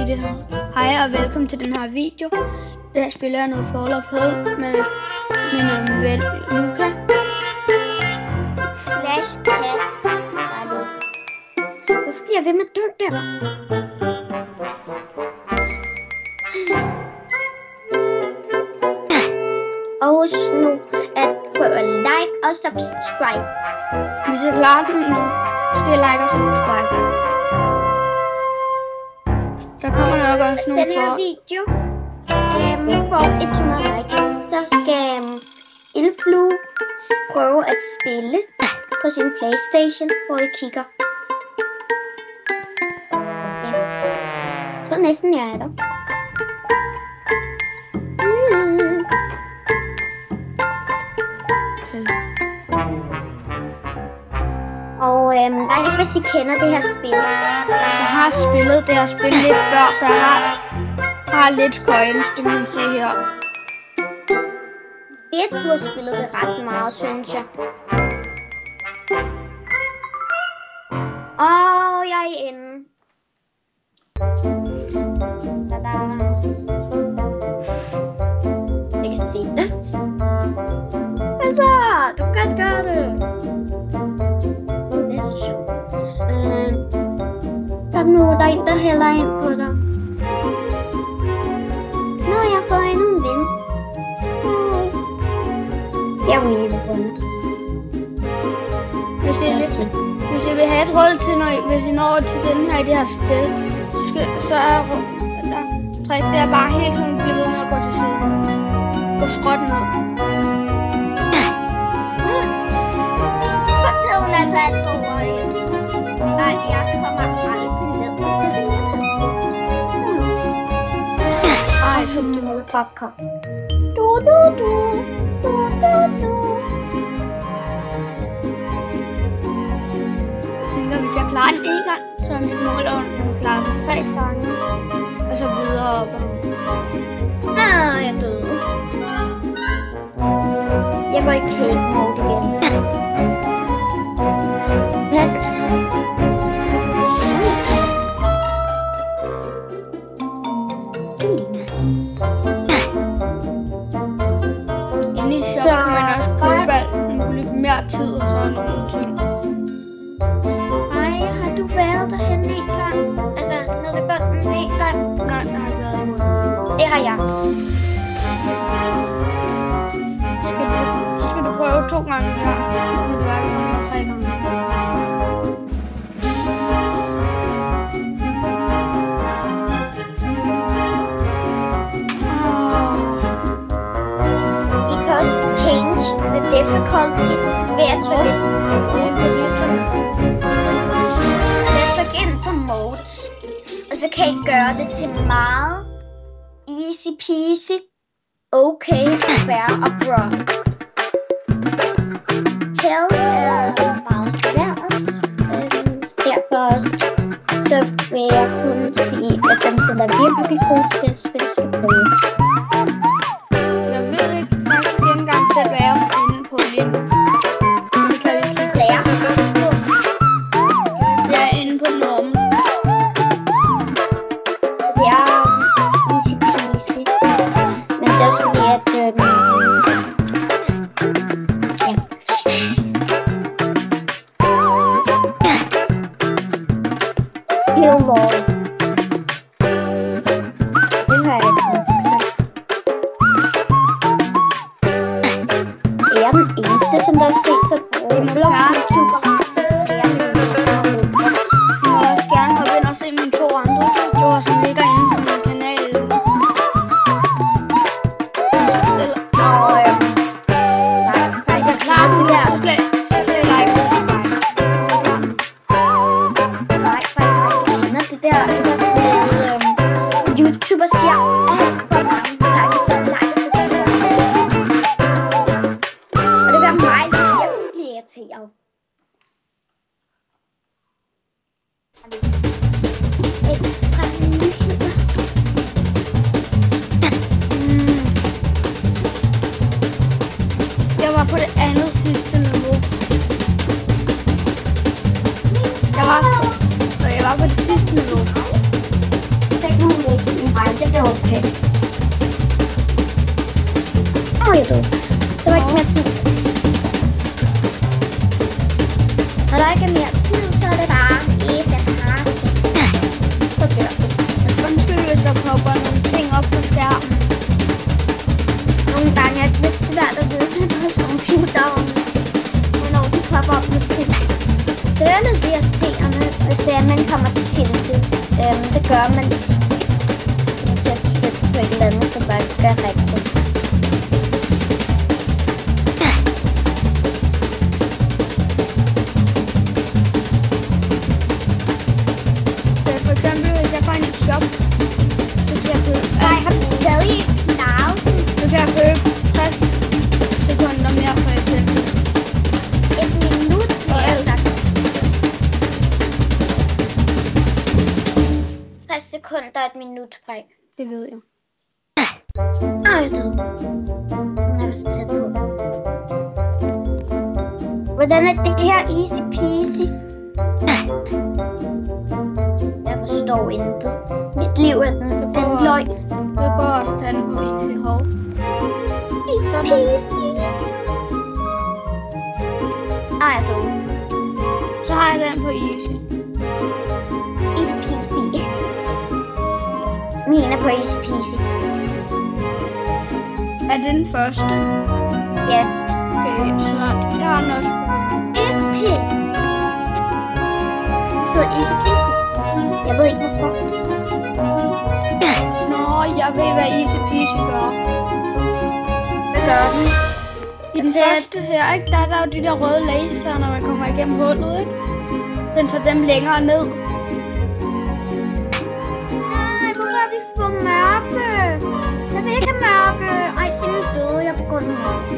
i det her. Hej og velkommen til den her video. Der spiller jeg noget Fall of Hell med min ven Luca. Flash Cat. Hvorfor bliver jeg ved med at dø der? Og husk nu at prøve at like og subscribe. Hvis jeg klarer den nu, skal jeg like og subscribe. Der kommer nok også nogle den her video får 100 likes, så skal Ildflue prøve at spille på sin PlayStation, hvor I kigger. Ja. Jeg tror næsten jeg er der. Og nej, hvis I kender det her spil. Jeg har spillet det her spil lidt før, så jeg har lidt coins, det kan man se her. Fedt, du har spillet det ret meget, synes jeg. Og jeg er i enden. Jeg kan se det. Hvad så? Du kan gøre det. Det er så sjovt. Kom nu, der er en, der hælder ind på dig. Nå, jeg har fået endnu en ven. Jeg vil lige rundt. Hvis I vil have et hold til, hvis I når til den her i det her spil, så er det er bare helt sådan blive ved med at gå til siden. Gå skråt ned. På tiden er sat over det. Nej, jeg kommer aldrig ned på siden. Ej, så du popcorn. Hvis jeg klarer den en gang, så er mit mål at klare den 3 gange, og så videre op. Nej, jeg døde. Jeg går i cave mode igen. Pet. Inde i shop kan man også købe alt, man kunne lidt mere tid og sådan nogle ting. Har du været derhen en gang? Altså, nede ved bunden en gang? Nej, der har ikke været imod. Det har jeg. Så skal du prøve 2 gange her, så kan du være 3 gange. I kan også change the difficulty ved at trykke ind på modes, og så kan I gøre det til meget easy peasy, okay, fair og bra. Hell er meget svært, derfor også, så vil jeg kun sige, at dem, som er virkelig gode til at spille, skal prøve. Jeg ved ikke faktisk ikke engang selv, hvad jeg er inde på lige nu. Jeg er inde på normen. Altså, jeg er easy peasy, men det er også fordi, at Gilmore. Det har jeg ikke nok sagt. Nej, det bliver okay. Jeg døde. Der var ikke mere tid. Når der ikke er mere tid, så er det bare Esa Parse. Så dør du. Undskyld, hvis der popper nogle ting op på skærmen. Nogle gange er det lidt svært at vide på computeren, hvornår de popper op med ting. Det er lidt irriterende, hvis det er, man kommer til det. Det gør man tit. Man til at trykke på et eller andet, så bare ikke gør rigtigt. For eksempel, hvis jeg går ind i shop, så kan jeg købe... Nej, jeg har stadig navn. Så kan jeg købe 60 sekunder mere for eksempel. Et minut, har jeg sagt. 60 sekunder er et minut, Frej. Det ved jeg. Jeg døde. Jeg var så tæt på. Hvordan er det her easy peasy? Jeg forstår intet. Mit liv er en løgn. Jeg prøver også at tage den på easy hov. Easy peasy. Jeg døde. Så har jeg den på easy. Easy peasy. Min er på easy peasy. Er det den første? Ja. Okay, snart. Jeg har den også på. Easy peasy. Så easy peasy. Jeg ved ikke hvorfor. Nå, jeg ved hvad easy peasy gør. Hvad gør den? I den første her, ikke? Der er jo de der røde laser, når man kommer igennem hullet, ikke? Den tager dem længere ned. Nej, hvorfor har vi fået mørke? Jeg vil ikke have mørke. Ej, simpelthen døde jeg på grund af mørke.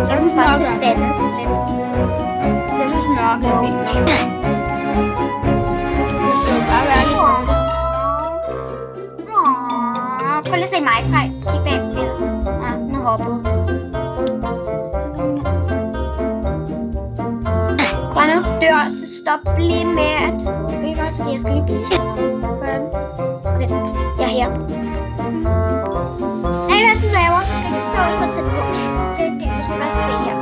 Jeg synes bare til at danse lidt. Jeg synes mørke er fint. Det skal jo bare være lidt mørke. Prøv lige at se mig, Frej. Kig bag på billedet. Nu hoppede. Og nu dør, så stop lige med at... Ikke også? Jeg skal lige vise. Hvordan? Okay, jeg er her. Hey, hvad du laver? Du skal ikke stå så tæt på. Det er det, du skal bare se her.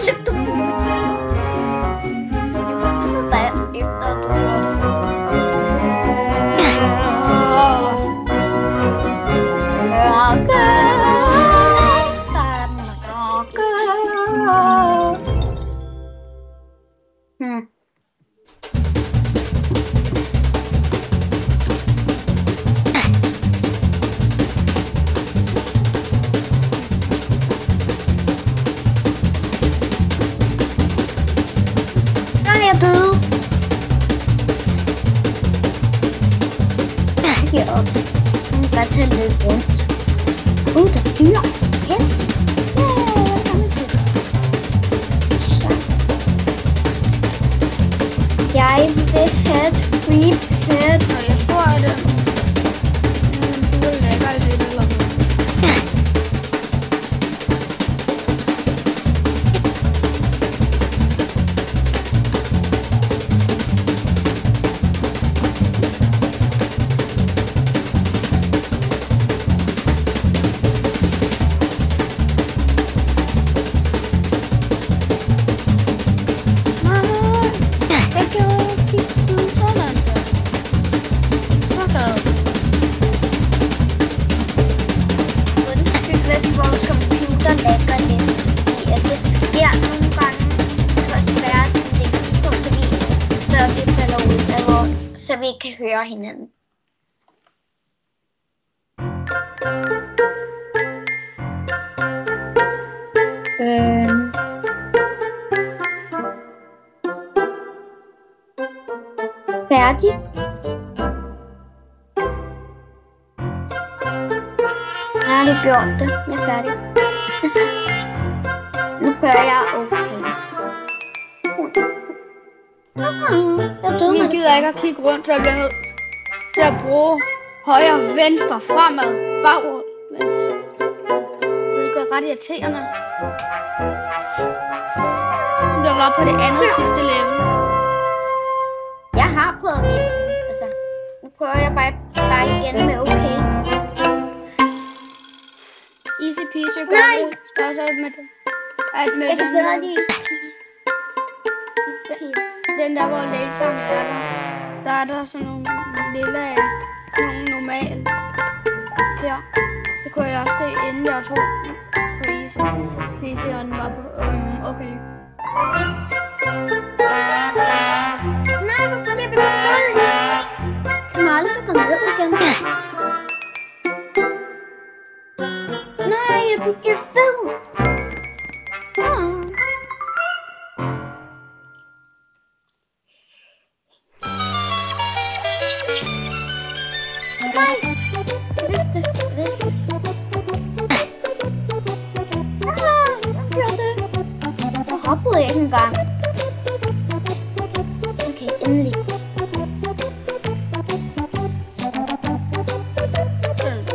Løb du. Bare til at løbe rundt. Der er dyr. Pels. Jeg vil have et free pet. Og jeg tror, at du vil lægge alt det eller noget. Så vi ikke kan høre hinanden. Færdig. Jeg har lige gjort det. Jeg er færdig. Altså, nu kører jeg okay. Jeg gider ikke at kigge rundt, så jeg bliver nødt til at bruge højre, venstre, fremad, bagud, venstre. Hvilket ret irriterende. Det var på det andet sidste level. Jeg har prøvet at vinde. Altså, nu prøver jeg bare igen med okay. Easy peasy gør det. Større med det. Jeg kan bedre lide easy peasy. Easy peasy. Den der, hvor laseren er der. Der er der sådan nogle lille af. Nogle normalt. Her. Det kunne jeg også se, inden jeg tog på easy peasy, og den var på okay. Nej, hvorfor bliver vi på gulvet? Kan man aldrig gå ned igen? Nej, jeg ved. Nej, jeg vidste. Jeg gjorde det. Jeg hoppede ikke engang. Okay, endelig.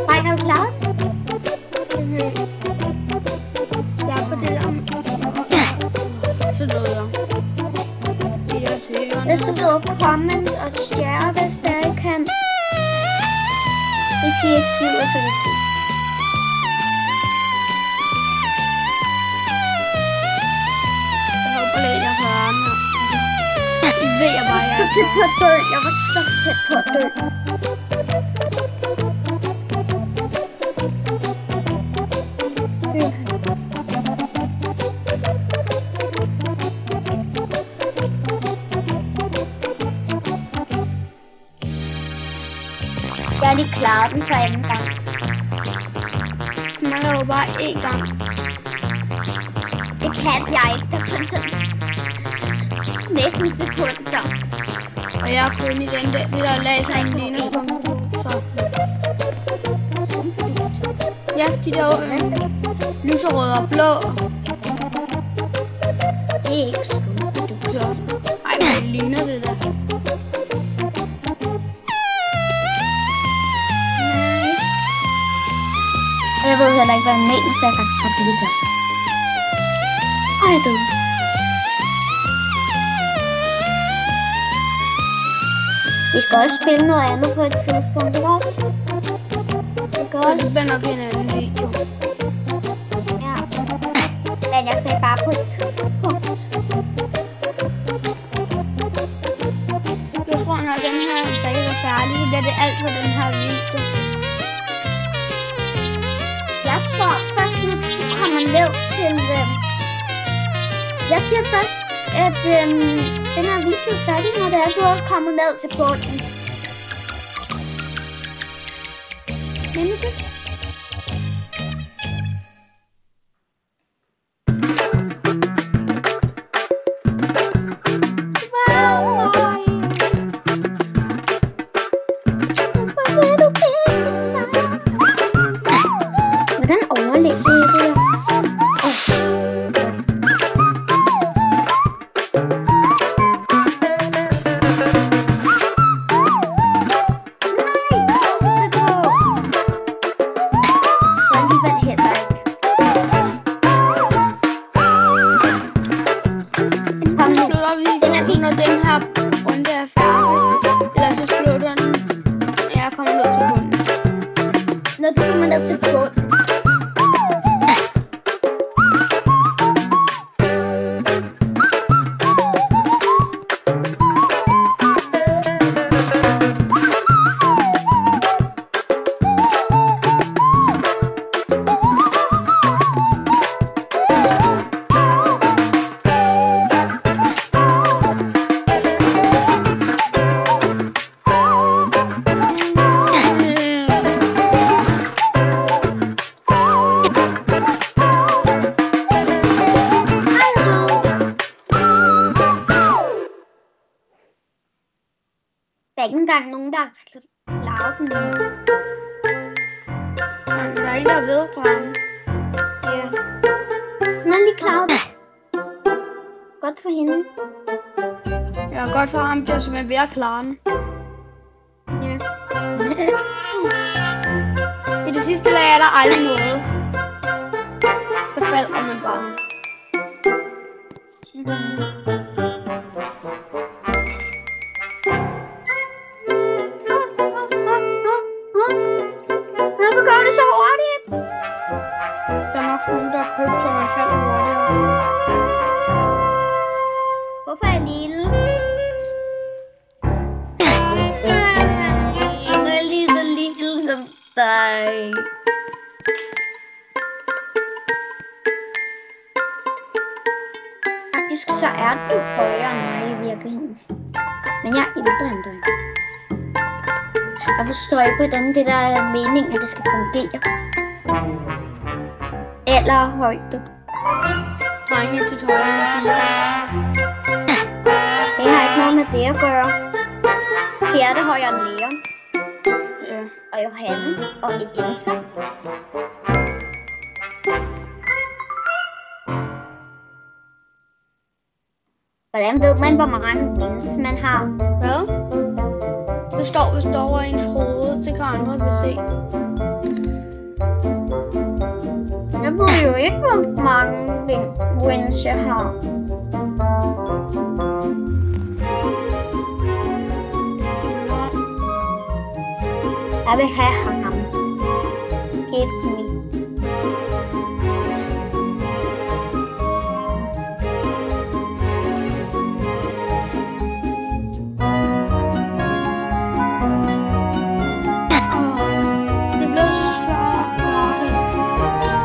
Nej, er du klar? Jeg er på det der. Så døde jeg. Det er irriterende. Hvis du vil comment og share, hvis der ikke kan. Hvis I ikke gider, så er det fint. Jeg håber lidt, jeg hører andre. Det ved jeg bare, jeg så tæt på at dø. Jeg var så tæt på at dø. Jeg har lige klaret den for anden gang. Man er jo bare én gang. Det kan jeg ikke. Der er kun sådan 19 sekunder. Og jeg er kun i den der, det der laser en ligner så. Ja, de der lyserøde og blå. Det er ikke skumpeduser. Ej, men det ligner det der. Og jeg ved heller ikke, hvad jeg mener, så jeg faktisk har det ligeglad. Og jeg døde. Vi skal også spille noget andet på et tidspunkt, ikke også? Det gør også. Det spænder op i en anden video. Ja. Men jeg sagde bare på et tidspunkt. Jeg tror, når den her serie er færdig, så bliver det alt på den her video. Jeg tror først, nu kommer ned til... Jeg siger først, at den her video er færdig, når det er, du er kommet ned til porten. Mener du? Hvordan overlevede jeg det? Når du kommer ned til porten. Der er ikke engang nogen, der har klaret den. Der er ikke, der ved at klare den. Ja. Hun har lige klaret den. Godt for hende. Ja, godt for ham, der som er ved at klare den. Ja. I det sidste lag er der aldrig noget. falder man bare. Hvorfor går det så hurtigt? Der er nok nogen, der har købt, så man falder hurtigere. Hvorfor er jeg lille? Jeg er lige så lille som dig. Faktisk så er du højere end mig i virkeligheden. Men jeg er ældre end dig. Jeg forstår ikke, hvordan det der er meningen, at det skal fungere. Eller højde. Drenge til højere end 4. Det har ikke noget med det at gøre. Her er det højere end Leon. Ja. Og Johanne og Elsa. Hvordan ved man, hvor mange wins man har? Hvad? Det står vist over ens hoved, det kan andre vil se. Jeg ved jo ikke, hvor mange wins jeg har. Jeg vil have ham. Helt fint. Det blev så svært.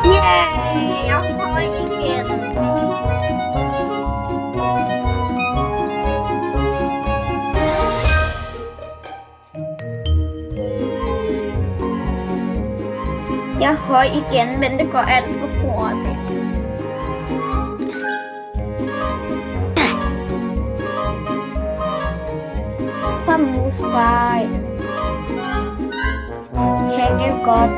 Yeah, jeg får igen. Jeg er høj igen, men det går alt for hurtigt. Kom nu, far. Kan det godt.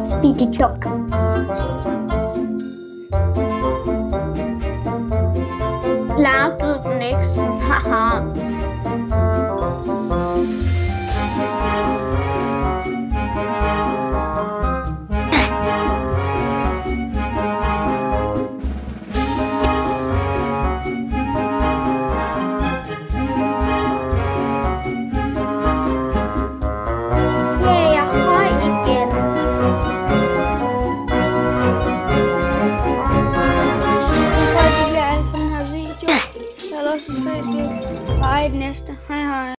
Speedy clock. Lavede den ikke? Haha. Så ses vi bare i det næste. Hej hej.